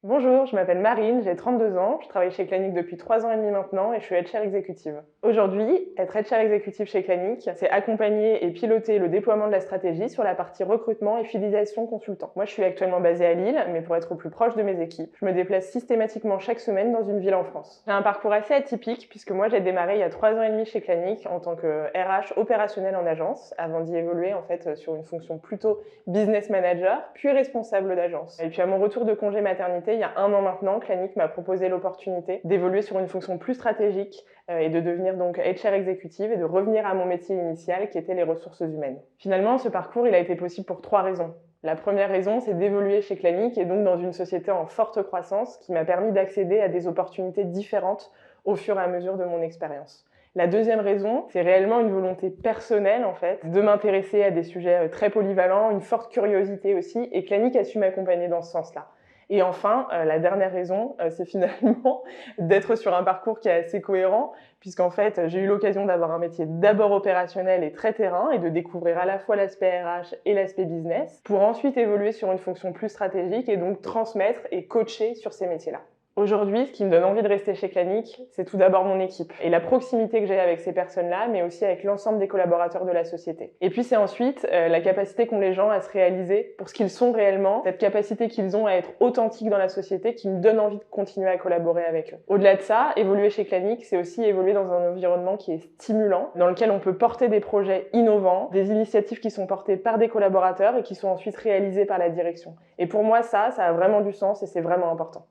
Bonjour, je m'appelle Marine, j'ai 32 ans, je travaille chez Clanic depuis 3 ans et demi maintenant et je suis HR exécutive. Aujourd'hui, être HR exécutive chez Clanic, c'est accompagner et piloter le déploiement de la stratégie sur la partie recrutement et fidélisation consultant. Moi, je suis actuellement basée à Lille, mais pour être au plus proche de mes équipes, je me déplace systématiquement chaque semaine dans une ville en France. J'ai un parcours assez atypique puisque moi, j'ai démarré il y a 3 ans et demi chez Clanic en tant que RH opérationnel en agence, avant d'y évoluer en fait sur une fonction plutôt business manager, puis responsable d'agence. Et puis à mon retour de congé maternité, il y a 1 an maintenant, Clanic m'a proposé l'opportunité d'évoluer sur une fonction plus stratégique et de devenir donc HR exécutive et de revenir à mon métier initial qui était les ressources humaines. Finalement, ce parcours, il a été possible pour 3 raisons. La première raison, c'est d'évoluer chez Clanic et donc dans une société en forte croissance qui m'a permis d'accéder à des opportunités différentes au fur et à mesure de mon expérience. La deuxième raison, c'est réellement une volonté personnelle en fait, de m'intéresser à des sujets très polyvalents, une forte curiosité aussi, et Clanic a su m'accompagner dans ce sens-là. Et enfin, la dernière raison, c'est finalement d'être sur un parcours qui est assez cohérent, puisqu'en fait, j'ai eu l'occasion d'avoir un métier d'abord opérationnel et très terrain, et de découvrir à la fois l'aspect RH et l'aspect business, pour ensuite évoluer sur une fonction plus stratégique et donc transmettre et coacher sur ces métiers-là. Aujourd'hui, ce qui me donne envie de rester chez Clanic, c'est tout d'abord mon équipe et la proximité que j'ai avec ces personnes-là, mais aussi avec l'ensemble des collaborateurs de la société. Et puis c'est ensuite la capacité qu'ont les gens à se réaliser pour ce qu'ils sont réellement, cette capacité qu'ils ont à être authentiques dans la société qui me donne envie de continuer à collaborer avec eux. Au-delà de ça, évoluer chez Clanic, c'est aussi évoluer dans un environnement qui est stimulant, dans lequel on peut porter des projets innovants, des initiatives qui sont portées par des collaborateurs et qui sont ensuite réalisées par la direction. Et pour moi, ça a vraiment du sens et c'est vraiment important.